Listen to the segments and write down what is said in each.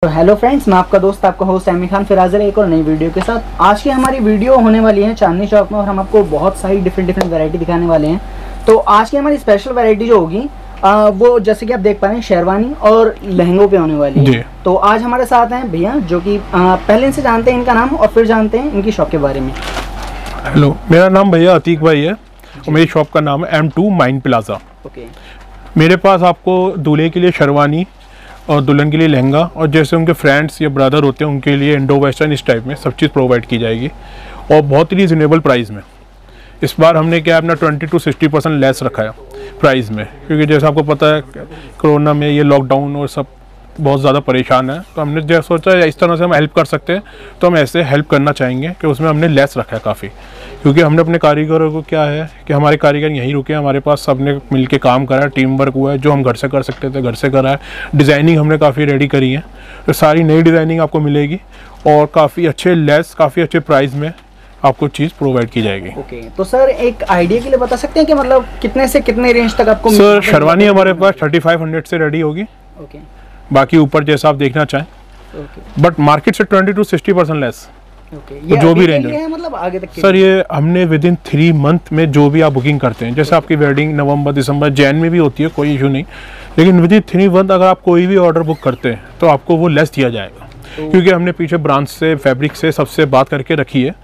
तो hello friends, मैं आपका दोस्त आपका होस्ट सैमी खान फिर हाजिर है एक और नई वीडियो के साथ। आज की हमारी वीडियो होने वाली है चांदनी चौक में और हम आपको बहुत सारी डिफरेंट वैरायटी दिखाने वाले हैं। तो आज की हमारी स्पेशल वैरायटी जो होगी वो जैसे कि आप देख पा रहे हैं शेरवानी और लहंगों पे होने वाली है। तो आज हमारे साथ हैं भैया जो कि पहले इनसे जानते हैं इनका नाम और फिर जानते हैं इनकी शॉप के बारे में। हेलो, मेरा नाम भैया अतीक भाई है और मेरी शॉप का नाम है M2 माइन प्लाजा। ओके, मेरे पास आपको दूल्हे के लिए शेरवानी और दुल्हन के लिए लहंगा और जैसे उनके फ्रेंड्स या ब्रदर होते हैं उनके लिए इंडो वेस्टर्न इस टाइप में सब चीज़ प्रोवाइड की जाएगी और बहुत ही रीज़नेबल प्राइस में। इस बार हमने क्या अपना 20 to 60% लेस रखा है प्राइस में, क्योंकि जैसे आपको पता है कोरोना में ये लॉकडाउन और सब बहुत ज़्यादा परेशान है, तो हमने जैसे सोचा इस तरह से हम हेल्प कर सकते हैं तो हम ऐसे हेल्प करना चाहेंगे कि उसमें हमने लेस रखा है काफ़ी। क्योंकि हमने अपने कारीगरों को क्या है कि हमारे कारीगर यहीं रुके हैं, हमारे पास सबने मिल के काम करा है, टीम वर्क हुआ है, जो हम घर से कर सकते थे घर से करा है। डिज़ाइनिंग हमने काफ़ी रेडी करी है, तो सारी नई डिज़ाइनिंग आपको मिलेगी और काफ़ी अच्छे लेस काफ़ी अच्छे प्राइस में आपको चीज़ प्रोवाइड की जाएगी। ओके, तो सर एक आइडिया के लिए बता सकते हैं कि मतलब कितने से कितने रेंज तक आपको सर शेरवानी हमारे पास 3500 से रेडी होगी। ओके, बाकी ऊपर जैसा आप देखना चाहें, बट मार्केट से 20 to 60% लेस। ये जो भी रेंज है मतलब आगे तक सर ये हमने विद इन 3 मंथ में जो भी आप बुकिंग करते हैं, जैसे आपकी वेडिंग नवंबर दिसंबर जैन में भी होती है, कोई इशू नहीं, लेकिन विद इन 3 मंथ अगर आप कोई भी ऑर्डर बुक करते हैं तो आपको वो लेस दिया जाएगा। क्योंकि हमने पीछे ब्रांच से फैब्रिक से सबसे बात करके रखी है,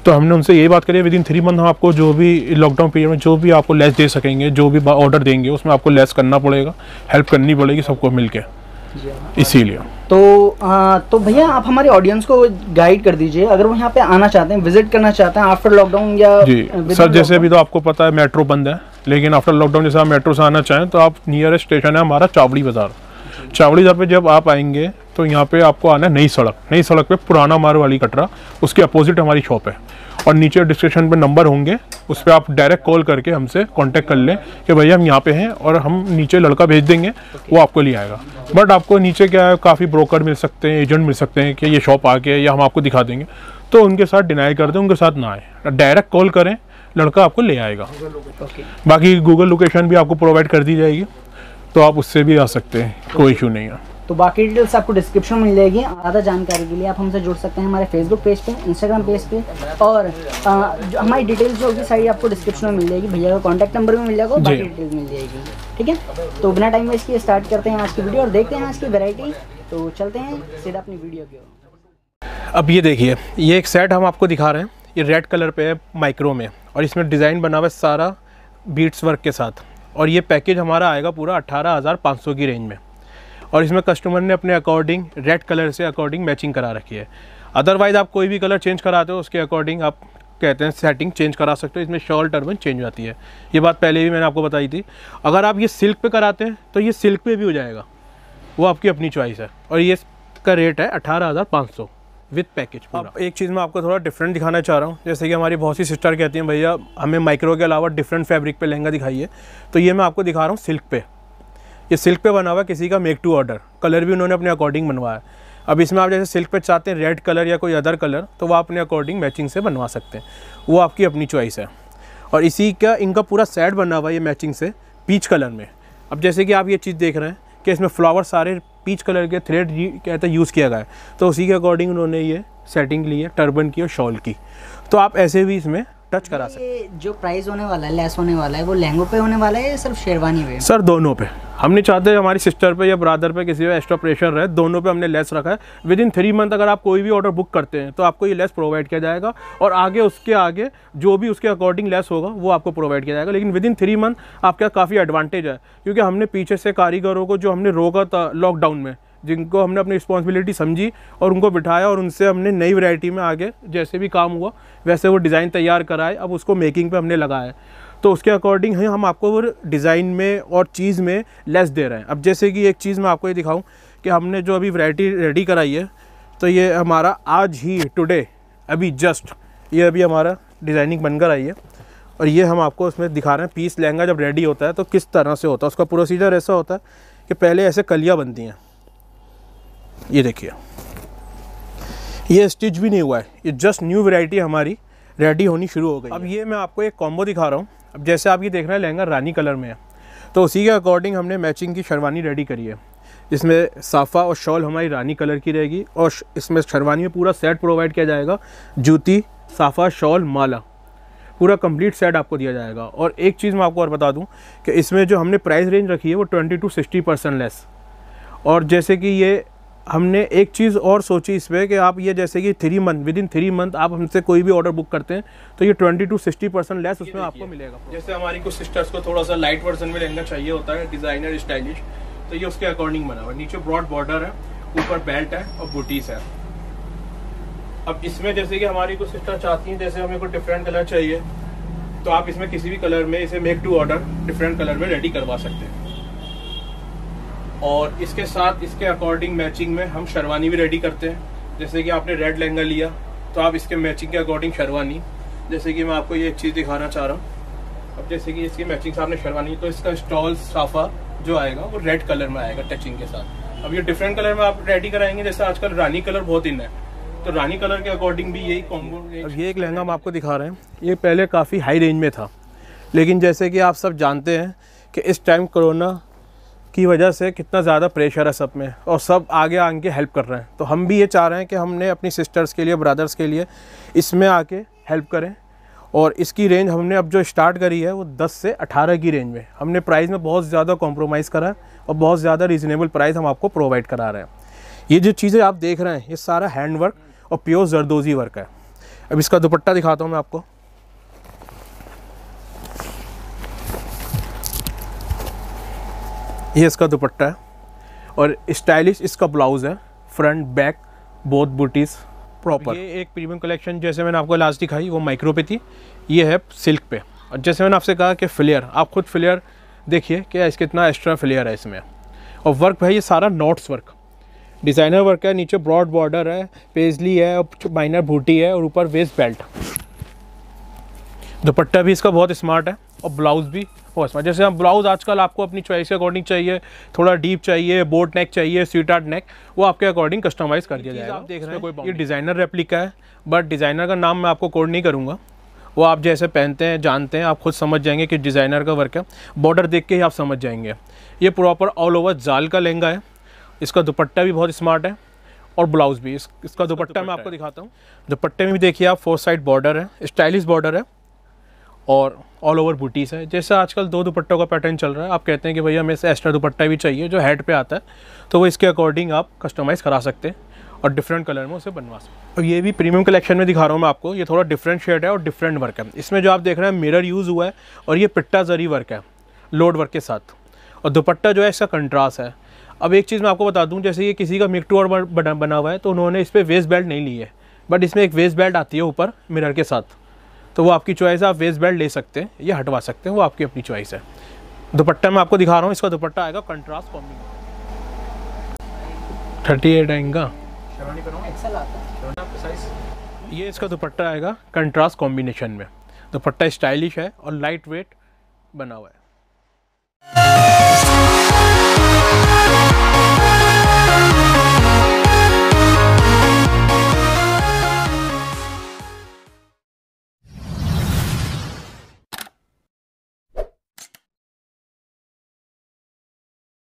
तो हमने उनसे यही बात करी है विद इन 3 मंथ हम आपको जो भी लॉकडाउन पीरियड में जो भी आपको लेस दे सकेंगे, जो भी ऑर्डर देंगे उसमें आपको लेस करना पड़ेगा, हेल्प करनी पड़ेगी सबको मिलके, इसीलिए। तो भैया आप हमारे ऑडियंस को गाइड कर दीजिए, अगर वो यहाँ पे आना चाहते हैं, विजिट करना चाहते हैं आफ्टर लॉकडाउन या जी सर, जैसे अभी तो आपको पता है मेट्रो बंद है, लेकिन आफ्टर लॉकडाउन जैसे आप मेट्रो से आना चाहें तो आप नियरेस्ट स्टेशन है हमारा चावड़ी बाज़ार। चावड़ी बाज़ार पे जब आप आएंगे तो यहाँ पे आपको आना है नई सड़क पे पुराना मार वाली कटरा, उसके अपोजिट हमारी शॉप है और नीचे डिस्क्रिप्शन पे नंबर होंगे, उस पर आप डायरेक्ट कॉल करके हमसे कांटेक्ट कर लें कि भैया हम यहाँ पे हैं और हम नीचे लड़का भेज देंगे, वो आपको ले आएगा। बट आपको नीचे क्या है काफ़ी ब्रोकर मिल सकते हैं, एजेंट मिल सकते हैं कि ये शॉप आके या हम आपको दिखा देंगे, तो उनके साथ डिनाई कर दें, उनके साथ ना आए, डायरेक्ट कॉल करें, लड़का आपको ले आएगा। बाकी गूगल लोकेशन भी आपको प्रोवाइड कर दी जाएगी, तो आप उससे भी आ सकते हैं, कोई इशू नहीं है। तो बाकी डिटेल्स आपको डिस्क्रिप्शन में मिल जाएगी। ज़्यादा जानकारी के लिए आप हमसे जुड़ सकते हैं हमारे फेसबुक पेज पे, इंस्टाग्राम पेज पे, और जो हमारी डिटेल्स जो होगी सारी आपको डिस्क्रिप्शन में मिल जाएगी। भैया का कॉन्टैक्ट नंबर भी मिल जाएगा और बाकी डिटेल्स मिल जाएगी। ठीक है, तो बिना टाइम वेस्ट किए स्टार्ट करते हैं आज की वीडियो और देखते हैं आज की वैरायटी। तो चलते हैं सीधा अपनी वीडियो की ओर। अब ये देखिए, ये एक सेट हम आपको दिखा रहे हैं, ये रेड कलर पे है माइक्रो में और इसमें डिज़ाइन बना हुआ है सारा बीट्स वर्क के साथ, और ये पैकेज हमारा आएगा पूरा 18,500 की रेंज में। और इसमें कस्टमर ने अपने अकॉर्डिंग रेड कलर से अकॉर्डिंग मैचिंग करा रखी है। अदरवाइज़ आप कोई भी कलर चेंज कराते हो उसके अकॉर्डिंग आप कहते हैं सेटिंग चेंज करा सकते हो, इसमें शॉल टर्बन चेंज हो जाती है। ये बात पहले भी मैंने आपको बताई थी। अगर आप ये सिल्क पे कराते हैं तो ये सिल्क पे भी हो जाएगा, वो आपकी अपनी चॉइस है। और ये इसका रेट है 18,500 विद पैकेज पूरा। अब एक चीज़ मैं आपको थोड़ा डिफरेंट दिखाना चाह रहा हूँ, जैसे कि हमारी बहुत सी सिस्टर कहती हैं भैया हमें माइक्रो के अलावा डिफरेंट फैब्रिक पे लहंगा दिखाइए, तो ये मैं आपको दिखा रहा हूँ सिल्क पे। ये सिल्क पे बना हुआ है, किसी का मेक टू ऑर्डर, कलर भी उन्होंने अपने अकॉर्डिंग बनवाया। अब इसमें आप जैसे सिल्क पे चाहते हैं रेड कलर या कोई अदर कलर, तो वो अपने अकॉर्डिंग मैचिंग से बनवा सकते हैं, वो आपकी अपनी चॉइस है। और इसी का इनका पूरा सेट बना हुआ है ये मैचिंग से पीच कलर में। अब जैसे कि आप ये चीज़ देख रहे हैं कि इसमें फ्लावर सारे पीच कलर के थ्रेड कहते हैं यूज़ किया गया है, तो उसी के अकॉर्डिंग उन्होंने ये सेटिंग ली है टर्बन की और शॉल की, तो आप ऐसे भी इसमें टच करा सकते हैं। जो प्राइस होने वाला है, लेस होने वाला है, वो लहंगों पे होने वाला है या सिर्फ शेरवानी पे? सर दोनों पे। हम नहीं चाहते हमारी सिस्टर पे या ब्रदर पे किसी पे एक्स्ट्रा प्रेशर रहे, दोनों पे हमने लेस रखा है। विद इन 3 मंथ अगर आप कोई भी ऑर्डर बुक करते हैं तो आपको ये लेस प्रोवाइड किया जाएगा, और आगे उसके आगे जो भी उसके अकॉर्डिंग लेस होगा वो आपको प्रोवाइड किया जाएगा। लेकिन विद इन 3 मंथ आपका काफ़ी एडवांटेज है, क्योंकि हमने पीछे से कारीगरों को जो हमने रोका था लॉकडाउन में, जिनको हमने अपनी रिस्पॉन्सिबिलिटी समझी और उनको बिठाया और उनसे हमने नई वैरायटी में आगे जैसे भी काम हुआ वैसे वो डिज़ाइन तैयार कराए, अब उसको मेकिंग पे हमने लगाया, तो उसके अकॉर्डिंग ही हम आपको वो डिज़ाइन में और चीज़ में लेस दे रहे हैं। अब जैसे कि एक चीज़ मैं आपको ये दिखाऊं कि हमने जो अभी वैरायटी रेडी कराई है, तो ये हमारा आज ही टुडे अभी जस्ट ये अभी हमारा डिज़ाइनिंग बनकर आई है, और ये हम आपको उसमें दिखा रहे हैं पीस लहंगा जब रेडी होता है तो किस तरह से होता है। उसका प्रोसीजर ऐसा होता है कि पहले ऐसे कलियाँ बनती हैं, ये देखिए ये स्टिच भी नहीं हुआ है, ये जस्ट न्यू वैरायटी हमारी रेडी होनी शुरू हो गई। अब ये मैं आपको एक कॉम्बो दिखा रहा हूँ। अब जैसे आप ये देख रहे हैं लहंगा रानी कलर में है, तो उसी के अकॉर्डिंग हमने मैचिंग की शेरवानी रेडी करी है। इसमें साफ़ा और शॉल हमारी रानी कलर की रहेगी और इसमें शेरवानी में पूरा सेट प्रोवाइड किया जाएगा, जूती, साफ़ा, शॉल, माला, पूरा कंप्लीट सेट आपको दिया जाएगा। और एक चीज़ मैं आपको और बता दूं कि इसमें जो हमने प्राइस रेंज रखी है वो 20 to 60% लेस। और जैसे कि ये हमने एक चीज़ और सोची इसमें कि आप ये जैसे कि 3 मंथ, विद इन 3 मंथ आप हमसे कोई भी ऑर्डर बुक करते हैं तो ये 20 to 60% लेस उसमें आपको मिलेगा। जैसे हमारी कुछ सिस्टर्स को थोड़ा सा लाइट वर्जन में लहंगा चाहिए होता है, डिज़ाइनर स्टाइलिश, तो ये उसके अकॉर्डिंग बना हुआ है। नीचे ब्रॉड बॉर्डर है, ऊपर बेल्ट है और बूटीज है। अब इसमें जैसे कि हमारी कुछ सिस्टर चाहती हैं जैसे हमें कोई डिफरेंट कलर चाहिए तो आप इसमें किसी भी कलर में इसे make to order different colour में रेडी करवा सकते हैं। और इसके साथ इसके अकॉर्डिंग मैचिंग में हम शेरवानी भी रेडी करते हैं। जैसे कि आपने रेड लहंगा लिया तो आप इसके मैचिंग के अकॉर्डिंग शेरवानी, जैसे कि मैं आपको ये एक चीज़ दिखाना चाह रहा हूँ। अब जैसे कि इसकी मैचिंग सामने शेरवानी, तो इसका स्टॉल साफा जो आएगा वो रेड कलर में आएगा टचिंग के साथ। अब ये डिफरेंट कलर में आप रेडी कराएंगे, जैसे आजकल रानी कलर बहुत इन है तो रानी कलर के अकॉर्डिंग भी यही कॉम्बो। अब ये एक लहंगा हम आपको दिखा रहे हैं, ये पहले काफ़ी हाई रेंज में था, लेकिन जैसे कि आप सब जानते हैं कि इस टाइम कोरोना की वजह से कितना ज़्यादा प्रेशर है सब में और सब आगे आके हेल्प कर रहे हैं। तो हम भी ये चाह रहे हैं कि हमने अपनी सिस्टर्स के लिए, ब्रदर्स के लिए इसमें आके हेल्प करें। और इसकी रेंज हमने अब जो स्टार्ट करी है वो 10 से 18 की रेंज में। हमने प्राइस में बहुत ज़्यादा कॉम्प्रोमाइज़ करा है और बहुत ज़्यादा रीज़नेबल प्राइस हम आपको प्रोवाइड करा रहे हैं। ये जो चीज़ें आप देख रहे हैं ये सारा हैंड वर्क और प्योर जरदोजी वर्क है। अब इसका दुपट्टा दिखाता हूँ मैं आपको। ये इसका दुपट्टा है और स्टाइलिश इसका ब्लाउज़ है, front back both booties proper. ये एक प्रीमियम कलेक्शन जैसे मैंने आपको लास्ट दिखाई वो माइक्रो पे थी, ये है सिल्क पे। और जैसे मैंने आपसे कहा कि फ्लेयर, आप खुद फ्लेयर देखिए कि इसके कितना एक्स्ट्रा फ्लेयर है इसमें। और वर्क भाई ये सारा नॉट्स वर्क, डिज़ाइनर वर्क है। नीचे ब्रॉड बॉर्डर है, पेजली है और माइनर बूटी है और ऊपर वेस्ट बेल्ट। दुपट्टा भी इसका बहुत स्मार्ट है और ब्लाउज़ भी बहुत स्मार्ट। जैसे हम ब्लाउज़ आजकल आपको अपनी चॉइस के अकॉर्डिंग चाहिए, थोड़ा डीप चाहिए, बोट नेक चाहिए, स्वीट आर्ट नेक, वो आपके अकॉर्डिंग कस्टमाइज़ कर दिया जाएगा। आप देख रहे हैं ये डिज़ाइनर रेप्लिका है, बट डिज़ाइनर का नाम मैं आपको कोड नहीं करूँगा, वो आप जैसे पहनते हैं जानते हैं, आप खुद समझ जाएंगे कि डिज़ाइनर का वर्क है। बॉर्डर देख के ही आप समझ जाएंगे। ये प्रॉपर ऑल ओवर जाल का लहंगा है। इसका दुपट्टा भी बहुत स्मार्ट है और ब्लाउज़ भी। इसका दुपट्टा मैं आपको दिखाता हूँ। दुपट्टे में भी देखिए आप 4 साइड बॉर्डर है, स्टाइलिश बॉर्डर है और ऑल ओवर बूटीज़ है। जैसे आजकल 2 दुपट्टों का पैटर्न चल रहा है, आप कहते हैं कि भैया हमें से एक्स्ट्रा दुपट्टा भी चाहिए जो हेड पे आता है, तो वो इसके अकॉर्डिंग आप कस्टमाइज़ करा सकते हैं और डिफरेंट कलर में उसे बनवा सकते हैं। और ये भी प्रीमियम कलेक्शन में दिखा रहा हूँ मैं आपको। ये थोड़ा डिफरेंट शेड है और डिफरेंट वर्क है। इसमें जो आप देख रहे हैं मिरर यूज़ हुआ है और ये पिट्टा जरी वर्क है लोड वर्क के साथ। और दुपट्टा जो है इसका कंट्रास्ट है। अब एक चीज़ मैं आपको बता दूं, जैसे ये किसी का मेक टू ऑर्डर बना हुआ है तो उन्होंने इस पर वेस्ट बेल्ट नहीं ली है, बट इसमें एक वेस्ट बेल्ट आती है ऊपर मिरर के साथ, तो वो आपकी चॉइस है। आप वेस्ट बेल्ट ले सकते हैं या हटवा सकते हैं, वो आपकी अपनी चॉइस है। दुपट्टा मैं आपको दिखा रहा हूँ। इसका दुपट्टा आएगा कंट्रास्ट कॉम्बिनेशन 38 आएगा। ये इसका दुपट्टा आएगा कंट्रास्ट कॉम्बिनेशन में। दुपट्टा स्टाइलिश है और लाइट वेट बना हुआ है।